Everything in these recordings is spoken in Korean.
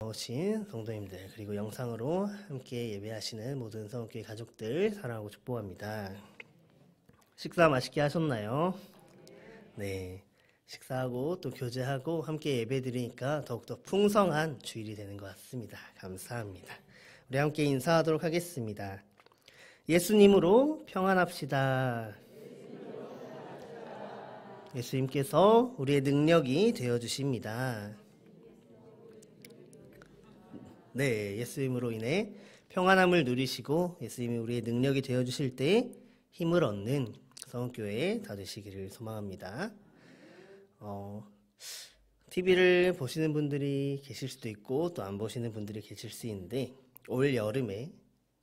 오신 성도님들, 그리고 영상으로 함께 예배하시는 모든 성교회 가족들 사랑하고 축복합니다. 식사 맛있게 하셨나요? 네, 식사하고 또 교제하고 함께 예배드리니까 더욱더 풍성한 주일이 되는 것 같습니다. 감사합니다. 우리 함께 인사하도록 하겠습니다. 예수님으로 평안합시다. 예수님께서 우리의 능력이 되어주십니다. 네, 예수님으로 인해 평안함을 누리시고 예수님이 우리의 능력이 되어주실 때 힘을 얻는 성교회 다 되시기를 소망합니다. TV를 보시는 분들이 계실 수도 있고 또 안 보시는 분들이 계실 수 있는데 올 여름에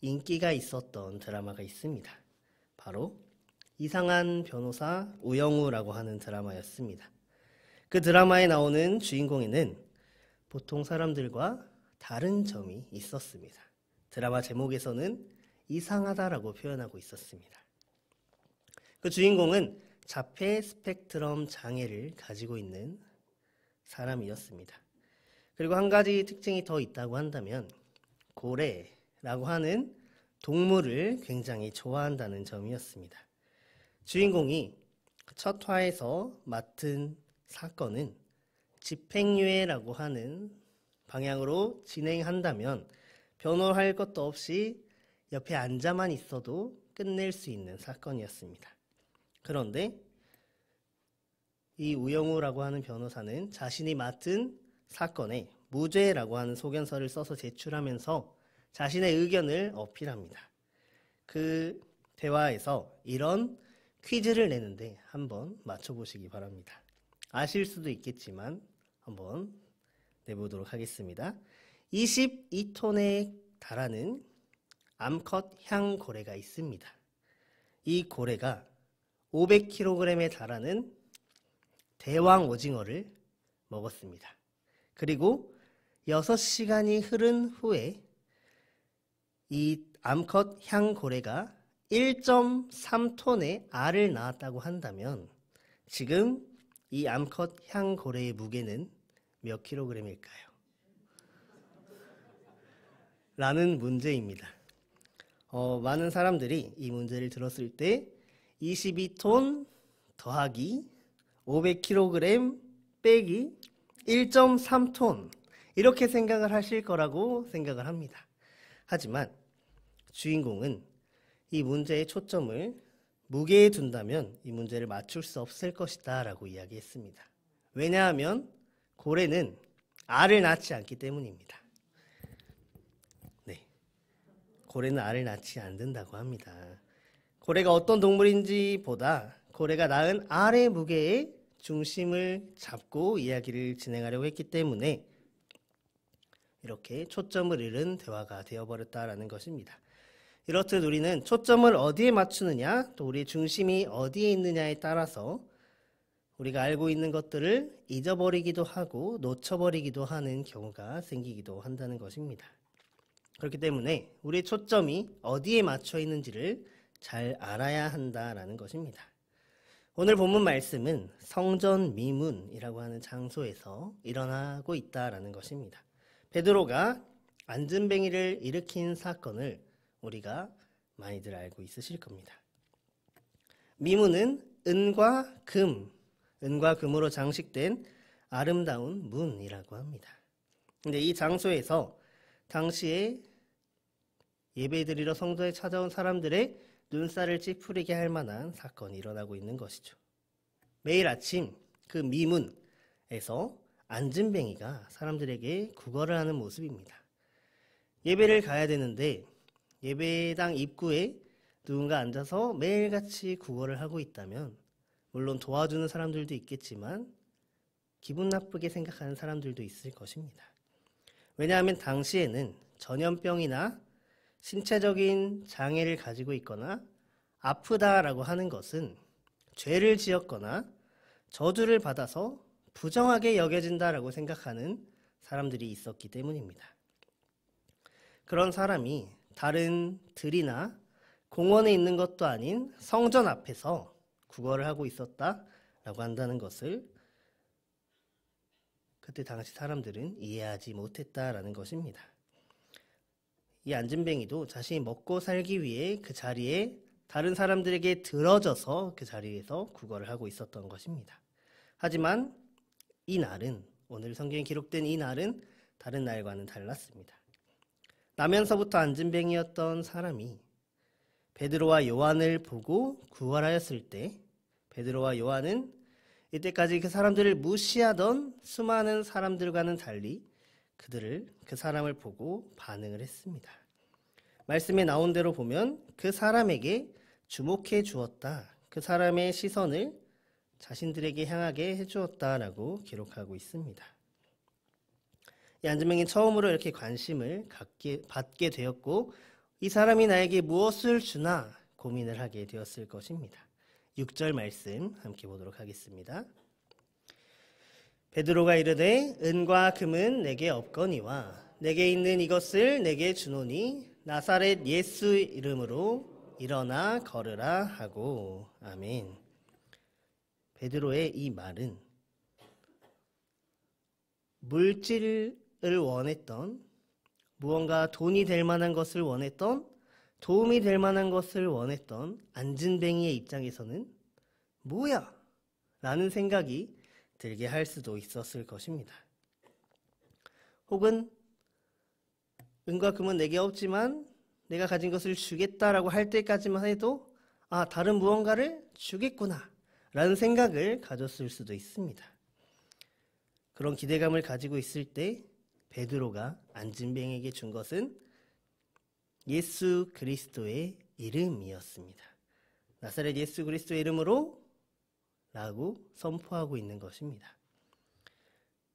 인기가 있었던 드라마가 있습니다. 바로 이상한 변호사 우영우라고 하는 드라마였습니다. 그 드라마에 나오는 주인공에는 보통 사람들과 다른 점이 있었습니다. 드라마 제목에서는 이상하다라고 표현하고 있었습니다. 그 주인공은 자폐 스펙트럼 장애를 가지고 있는 사람이었습니다. 그리고 한 가지 특징이 더 있다고 한다면 고래라고 하는 동물을 굉장히 좋아한다는 점이었습니다. 주인공이 첫 화에서 맡은 사건은 집행유예라고 하는 방향으로 진행한다면 변호할 것도 없이 옆에 앉아만 있어도 끝낼 수 있는 사건이었습니다. 그런데 이 우영우라고 하는 변호사는 자신이 맡은 사건에 무죄라고 하는 소견서를 써서 제출하면서 자신의 의견을 어필합니다. 그 대화에서 이런 퀴즈를 내는데 한번 맞춰보시기 바랍니다. 아실 수도 있겠지만 한번 내보도록 하겠습니다. 22톤에 달하는 암컷 향고래가 있습니다. 이 고래가 500kg에 달하는 대왕 오징어를 먹었습니다. 그리고 6시간이 흐른 후에 이 암컷 향고래가 1.3톤의 알을 낳았다고 한다면 지금 이 암컷 향고래의 무게는 몇 킬로그램일까요? 라는 문제입니다. 많은 사람들이 이 문제를 들었을 때 22톤 더하기 500kg 빼기 1.3톤 이렇게 생각을 하실 거라고 생각을 합니다. 하지만 주인공은 이 문제의 초점을 무게에 둔다면 이 문제를 맞출 수 없을 것이다 라고 이야기했습니다. 왜냐하면 고래는 알을 낳지 않기 때문입니다. 네, 고래는 알을 낳지 않는다고 합니다. 고래가 어떤 동물인지 보다 고래가 낳은 알의 무게에 중심을 잡고 이야기를 진행하려고 했기 때문에 이렇게 초점을 잃은 대화가 되어버렸다라는 것입니다. 이렇듯 우리는 초점을 어디에 맞추느냐, 또 우리의 중심이 어디에 있느냐에 따라서 우리가 알고 있는 것들을 잊어버리기도 하고 놓쳐버리기도 하는 경우가 생기기도 한다는 것입니다. 그렇기 때문에 우리의 초점이 어디에 맞춰 있는지를 잘 알아야 한다라는 것입니다. 오늘 본문 말씀은 성전 미문이라고 하는 장소에서 일어나고 있다라는 것입니다. 베드로가 안진뱅이를 일으킨 사건을 우리가 많이들 알고 있으실 겁니다. 미문은 은과 금으로 장식된 아름다운 문이라고 합니다. 근데 이 장소에서 당시에 예배드리러 성전에 찾아온 사람들의 눈살을 찌푸리게 할 만한 사건이 일어나고 있는 것이죠. 매일 아침 그 미문에서 안진뱅이가 사람들에게 구걸을 하는 모습입니다. 예배를 가야 되는데 예배당 입구에 누군가 앉아서 매일같이 구걸을 하고 있다면 물론 도와주는 사람들도 있겠지만 기분 나쁘게 생각하는 사람들도 있을 것입니다. 왜냐하면 당시에는 전염병이나 신체적인 장애를 가지고 있거나 아프다라고 하는 것은 죄를 지었거나 저주를 받아서 부정하게 여겨진다라고 생각하는 사람들이 있었기 때문입니다. 그런 사람이 다른 들이나 공원에 있는 것도 아닌 성전 앞에서 구걸을 하고 있었다라고 한다는 것을 그때 당시 사람들은 이해하지 못했다라는 것입니다. 이 안진뱅이도 자신이 먹고 살기 위해 그 자리에 다른 사람들에게 들어져서 그 자리에서 구걸을 하고 있었던 것입니다. 하지만 이 날은, 오늘 성경에 기록된 이 날은 다른 날과는 달랐습니다. 나면서부터 안진뱅이였던 사람이 베드로와 요한을 보고 구걸하였을 때 베드로와 요한은 이때까지 그 사람들을 무시하던 수많은 사람들과는 달리 그 사람을 보고 반응을 했습니다. 말씀에 나온 대로 보면 그 사람에게 주목해 주었다. 그 사람의 시선을 자신들에게 향하게 해주었다라고 기록하고 있습니다. 이 안진뱅이는 처음으로 이렇게 관심을 받게 되었고 이 사람이 나에게 무엇을 주나 고민을 하게 되었을 것입니다. 6절 말씀 함께 보도록 하겠습니다. 베드로가 이르되 은과 금은 내게 없거니와 내게 있는 이것을 내게 주노니 나사렛 예수 이름으로 일어나 걸으라 하고. 아멘. 베드로의 이 말은 물질을 원했던, 무언가 돈이 될 만한 것을 원했던, 도움이 될 만한 것을 원했던 안진뱅이의 입장에서는 뭐야? 라는 생각이 들게 할 수도 있었을 것입니다. 혹은 은과 금은 내게 없지만 내가 가진 것을 주겠다라고 할 때까지만 해도 다른 무언가를 주겠구나 라는 생각을 가졌을 수도 있습니다. 그런 기대감을 가지고 있을 때 베드로가 안진뱅이에게 준 것은 예수 그리스도의 이름이었습니다. 나사렛 예수 그리스도의 이름으로 라고 선포하고 있는 것입니다.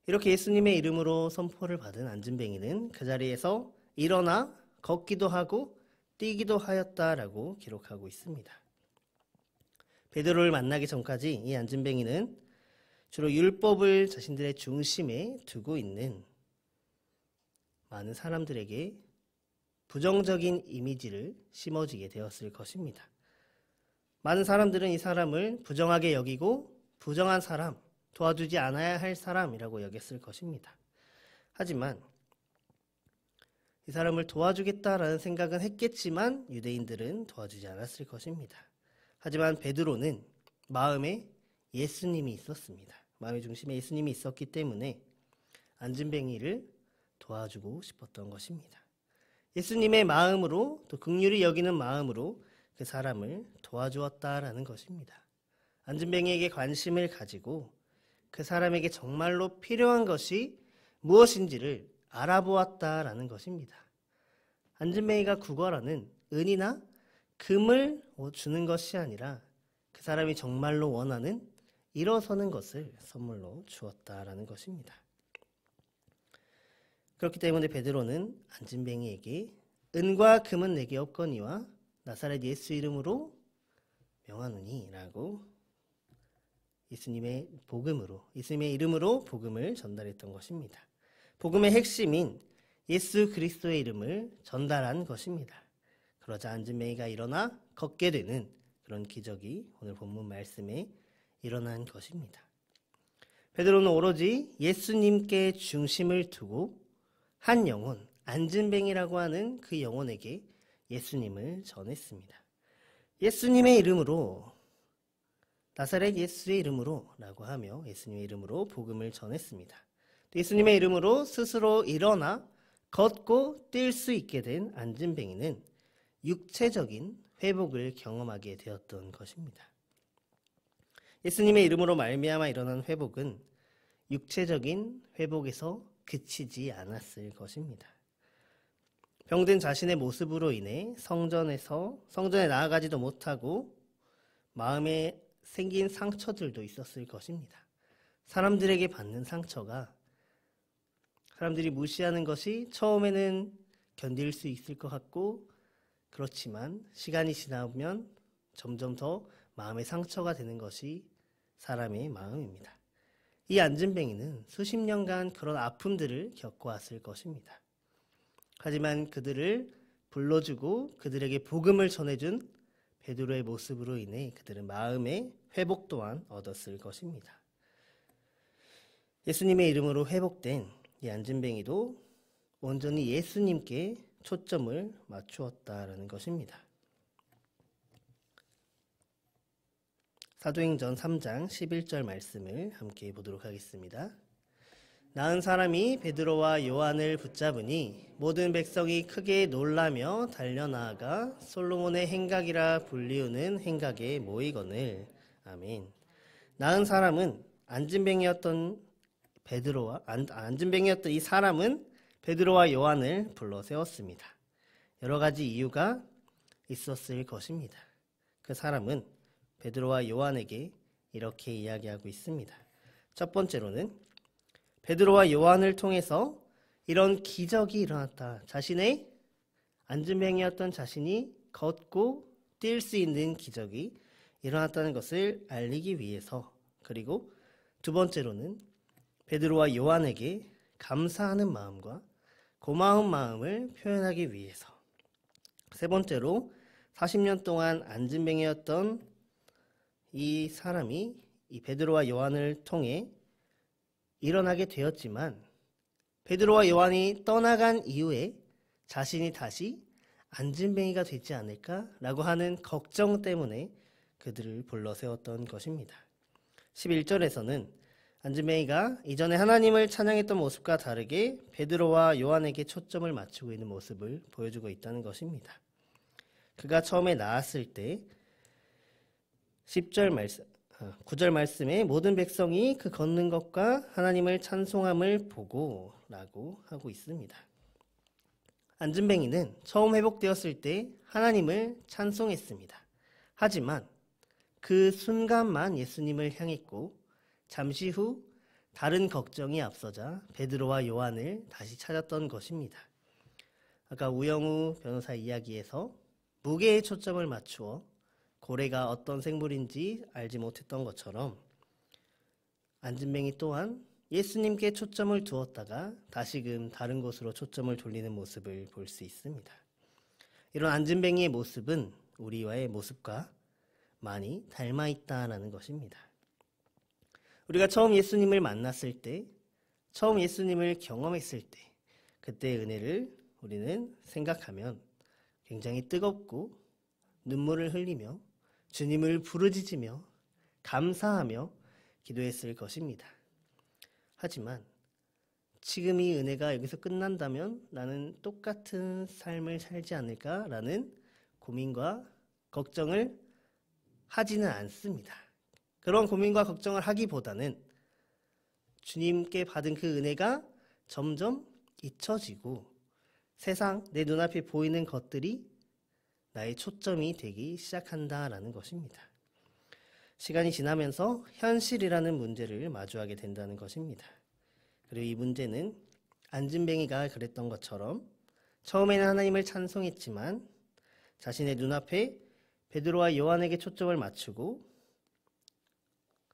이렇게 예수님의 이름으로 선포를 받은 안진뱅이는 그 자리에서 일어나 걷기도 하고 뛰기도 하였다라고 기록하고 있습니다. 베드로를 만나기 전까지 이 안진뱅이는 주로 율법을 자신들의 중심에 두고 있는 많은 사람들에게 부정적인 이미지를 심어지게 되었을 것입니다. 많은 사람들은 이 사람을 부정하게 여기고 부정한 사람, 도와주지 않아야 할 사람이라고 여겼을 것입니다. 하지만 이 사람을 도와주겠다라는 생각은 했겠지만 유대인들은 도와주지 않았을 것입니다. 하지만 베드로는 마음에 예수님이 있었습니다. 마음의 중심에 예수님이 있었기 때문에 안진뱅이를 도와주고 싶었던 것입니다. 예수님의 마음으로, 또 긍휼히 여기는 마음으로 그 사람을 도와주었다라는 것입니다. 안진뱅이에게 관심을 가지고 그 사람에게 정말로 필요한 것이 무엇인지를 알아보았다라는 것입니다. 안진뱅이가 구걸하는 은이나 금을 주는 것이 아니라 그 사람이 정말로 원하는 일어서는 것을 선물로 주었다라는 것입니다. 그렇기 때문에 베드로는 안진뱅이에게 은과 금은 내게 없거니와 나사렛 예수 이름으로 명하노니 라고 예수님의 이름으로 복음을 전달했던 것입니다. 복음의 핵심인 예수 그리스도의 이름을 전달한 것입니다. 그러자 안진뱅이가 일어나 걷게 되는 그런 기적이 오늘 본문 말씀에 일어난 것입니다. 베드로는 오로지 예수님께 중심을 두고 한 영혼, 안진뱅이라고 하는 그 영혼에게 예수님을 전했습니다. 예수님의 이름으로, 나사렛 예수의 이름으로 라고 하며 예수님의 이름으로 복음을 전했습니다. 예수님의 이름으로 스스로 일어나 걷고 뛸 수 있게 된 안진뱅이는 육체적인 회복을 경험하게 되었던 것입니다. 예수님의 이름으로 말미암아 일어난 회복은 육체적인 회복에서 그치지 않았을 것입니다. 병든 자신의 모습으로 인해 성전에 나아가지도 못하고 마음에 생긴 상처들도 있었을 것입니다. 사람들에게 받는 상처가, 사람들이 무시하는 것이 처음에는 견딜 수 있을 것 같고, 그렇지만 시간이 지나면 점점 더 마음의 상처가 되는 것이 사람의 마음입니다. 이 안진뱅이는 수십 년간 그런 아픔들을 겪어왔을 것입니다. 하지만 그들을 불러주고 그들에게 복음을 전해준 베드로의 모습으로 인해 그들은 마음의 회복 또한 얻었을 것입니다. 예수님의 이름으로 회복된 이 안진뱅이도 온전히 예수님께 초점을 맞추었다라는 것입니다. 사도행전 3장 11절 말씀을 함께 보도록 하겠습니다. 나은 사람이 베드로와 요한을 붙잡으니 모든 백성이 크게 놀라며 달려나아가 솔로몬의 행각이라 불리우는 행각에 모이거늘. 아멘. 나은 사람은 안진뱅이였던 이 사람은 베드로와 요한을 불러 세웠습니다. 여러 가지 이유가 있었을 것입니다. 그 사람은 베드로와 요한에게 이렇게 이야기하고 있습니다. 첫 번째로는 베드로와 요한을 통해서 이런 기적이 일어났다. 자신의 안진뱅이였던 자신이 걷고 뛸 수 있는 기적이 일어났다는 것을 알리기 위해서, 그리고 두 번째로는 베드로와 요한에게 감사하는 마음과 고마운 마음을 표현하기 위해서, 세 번째로 40년 동안 안진뱅이였던 이 사람이 이 베드로와 요한을 통해 일어나게 되었지만 베드로와 요한이 떠나간 이후에 자신이 다시 안진뱅이가 되지 않을까라고 하는 걱정 때문에 그들을 불러 세웠던 것입니다. 11절에서는 안진뱅이가 이전에 하나님을 찬양했던 모습과 다르게 베드로와 요한에게 초점을 맞추고 있는 모습을 보여주고 있다는 것입니다. 그가 처음에 나았을 때 9절 말씀에 모든 백성이 그 걷는 것과 하나님을 찬송함을 보고 라고 하고 있습니다. 안진뱅이는 처음 회복되었을 때 하나님을 찬송했습니다. 하지만 그 순간만 예수님을 향했고 잠시 후 다른 걱정이 앞서자 베드로와 요한을 다시 찾았던 것입니다. 아까 우영우 변호사 이야기에서 무게에 초점을 맞추어 고래가 어떤 생물인지 알지 못했던 것처럼 안진뱅이 또한 예수님께 초점을 두었다가 다시금 다른 곳으로 초점을 돌리는 모습을 볼 수 있습니다. 이런 안진뱅이의 모습은 우리와의 모습과 많이 닮아 있다는 것입니다. 우리가 처음 예수님을 만났을 때, 처음 예수님을 경험했을 때, 그때의 은혜를 우리는 생각하면 굉장히 뜨겁고 눈물을 흘리며 주님을 부르짖으며 감사하며 기도했을 것입니다. 하지만 지금 이 은혜가 여기서 끝난다면 나는 똑같은 삶을 살지 않을까라는 고민과 걱정을 하지는 않습니다. 그런 고민과 걱정을 하기보다는 주님께 받은 그 은혜가 점점 잊혀지고 세상 내 눈앞에 보이는 것들이 나의 초점이 되기 시작한다라는 것입니다. 시간이 지나면서 현실이라는 문제를 마주하게 된다는 것입니다. 그리고 이 문제는 안진뱅이가 그랬던 것처럼 처음에는 하나님을 찬송했지만 자신의 눈앞에 베드로와 요한에게 초점을 맞추고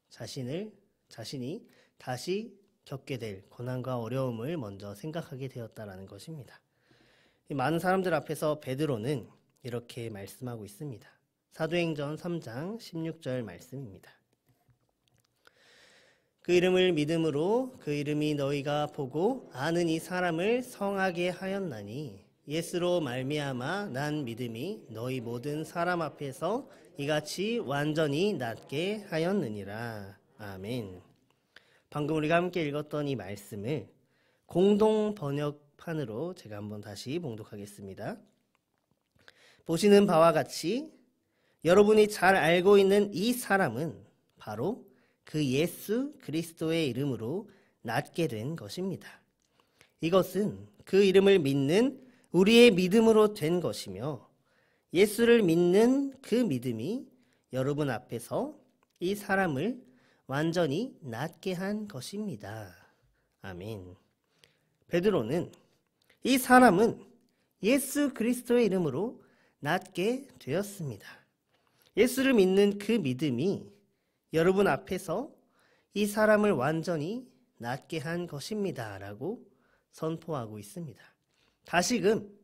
자신이 다시 겪게 될 고난과 어려움을 먼저 생각하게 되었다라는 것입니다. 많은 사람들 앞에서 베드로는 이렇게 말씀하고 있습니다. 사도행전 3장 16절 말씀입니다. 그 이름을 믿음으로 그 이름이 너희가 보고 아는 이 사람을 성하게 하였나니 예수로 말미암아 난 믿음이 너희 모든 사람 앞에서 이같이 완전히 낫게 하였느니라. 아멘. 방금 우리가 함께 읽었던 이 말씀을 공동 번역판으로 제가 한번 다시 봉독하겠습니다. 보시는 바와 같이 여러분이 잘 알고 있는 이 사람은 바로 그 예수 그리스도의 이름으로 낫게 된 것입니다. 이것은 그 이름을 믿는 우리의 믿음으로 된 것이며 예수를 믿는 그 믿음이 여러분 앞에서 이 사람을 완전히 낫게 한 것입니다. 아멘. 베드로는 이 사람은 예수 그리스도의 이름으로 낫게 되었습니다. 예수를 믿는 그 믿음이 여러분 앞에서 이 사람을 완전히 낫게 한 것입니다. 라고 선포하고 있습니다. 다시금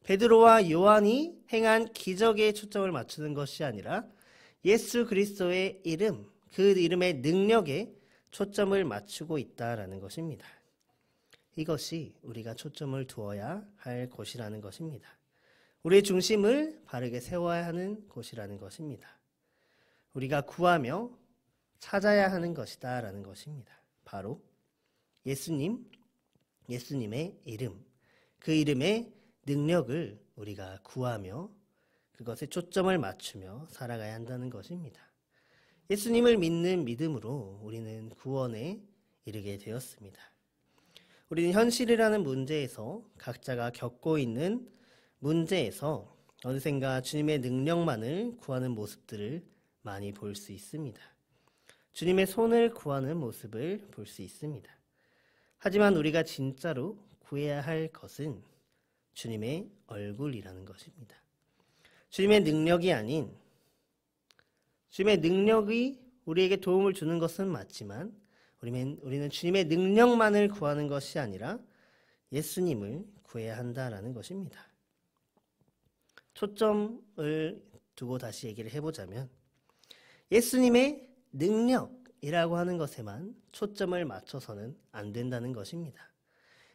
베드로와 요한이 행한 기적에 초점을 맞추는 것이 아니라 예수 그리스도의 이름, 그 이름의 능력에 초점을 맞추고 있다라는 것입니다. 이것이 우리가 초점을 두어야 할 곳이라는 것입니다. 우리의 중심을 바르게 세워야 하는 곳이라는 것입니다. 우리가 구하며 찾아야 하는 것이다 라는 것입니다. 바로 예수님의 이름, 그 이름의 능력을 우리가 구하며 그것에 초점을 맞추며 살아가야 한다는 것입니다. 예수님을 믿는 믿음으로 우리는 구원에 이르게 되었습니다. 우리는 현실이라는 문제에서 각자가 겪고 있는 문제에서 어느샌가 주님의 능력만을 구하는 모습들을 많이 볼 수 있습니다. 주님의 손을 구하는 모습을 볼 수 있습니다. 하지만 우리가 진짜로 구해야 할 것은 주님의 얼굴이라는 것입니다. 주님의 능력이 아닌, 주님의 능력이 우리에게 도움을 주는 것은 맞지만 우리는 주님의 능력만을 구하는 것이 아니라 예수님을 구해야 한다라는 것입니다. 초점을 두고 다시 얘기를 해보자면 예수님의 능력이라고 하는 것에만 초점을 맞춰서는 안 된다는 것입니다.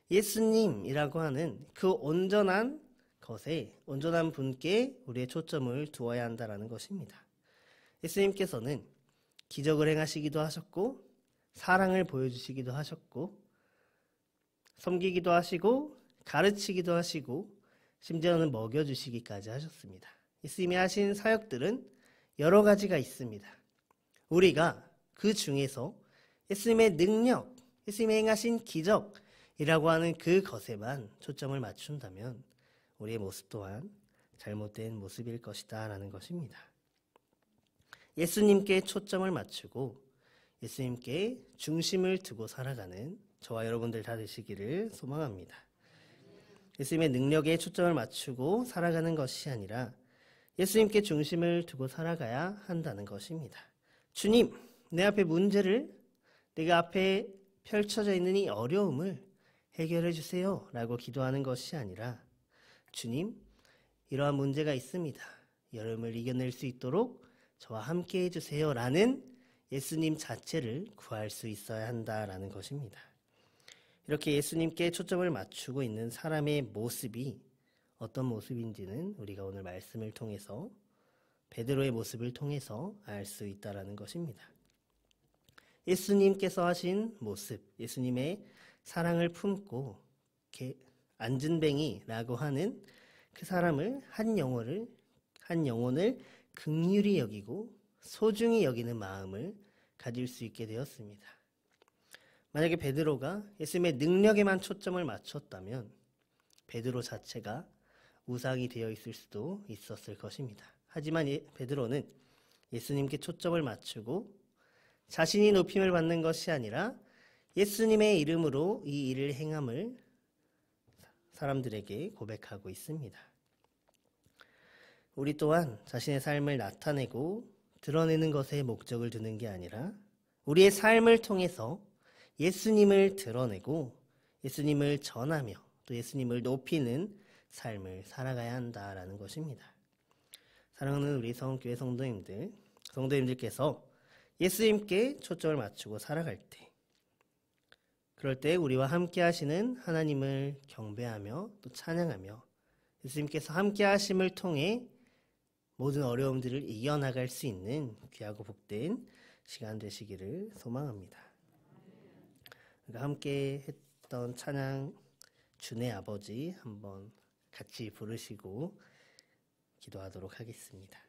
예수님이라고 하는 그 온전한 것에, 온전한 분께 우리의 초점을 두어야 한다는 것입니다. 예수님께서는 기적을 행하시기도 하셨고 사랑을 보여주시기도 하셨고 섬기기도 하시고 가르치기도 하시고 심지어는 먹여주시기까지 하셨습니다. 예수님이 하신 사역들은 여러 가지가 있습니다. 우리가 그 중에서 예수님의 능력, 예수님이 행하신 기적이라고 하는 그 것에만 초점을 맞춘다면 우리의 모습 또한 잘못된 모습일 것이다 라는 것입니다. 예수님께 초점을 맞추고 예수님께 중심을 두고 살아가는 저와 여러분들 다 되시기를 소망합니다. 예수님의 능력에 초점을 맞추고 살아가는 것이 아니라 예수님께 중심을 두고 살아가야 한다는 것입니다. 주님, 내 앞에 문제를, 내가 앞에 펼쳐져 있는 이 어려움을 해결해 주세요 라고 기도하는 것이 아니라 주님, 이러한 문제가 있습니다. 이 어려움을 이겨낼 수 있도록 저와 함께 해주세요 라는 예수님 자체를 구할 수 있어야 한다라는 것입니다. 이렇게 예수님께 초점을 맞추고 있는 사람의 모습이 어떤 모습인지는 우리가 오늘 말씀을 통해서 베드로의 모습을 통해서 알 수 있다라는 것입니다. 예수님께서 하신 모습, 예수님의 사랑을 품고 안진뱅이라고 하는 그 사람을 한 영혼을 긍휼히 여기고 소중히 여기는 마음을 가질 수 있게 되었습니다. 만약에 베드로가 예수님의 능력에만 초점을 맞췄다면 베드로 자체가 우상이 되어 있을 수도 있었을 것입니다. 하지만 베드로는 예수님께 초점을 맞추고 자신이 높임을 받는 것이 아니라 예수님의 이름으로 이 일을 행함을 사람들에게 고백하고 있습니다. 우리 또한 자신의 삶을 나타내고 드러내는 것에 목적을 두는 게 아니라 우리의 삶을 통해서 예수님을 드러내고 예수님을 전하며 또 예수님을 높이는 삶을 살아가야 한다라는 것입니다. 사랑하는 우리 성교회 성도님들께서 예수님께 초점을 맞추고 살아갈 때, 그럴 때 우리와 함께 하시는 하나님을 경배하며 또 찬양하며 예수님께서 함께 하심을 통해 모든 어려움들을 이겨나갈 수 있는 귀하고 복된 시간 되시기를 소망합니다. 우리가 함께 했던 찬양 주의 아버지 한번 같이 부르시고 기도하도록 하겠습니다.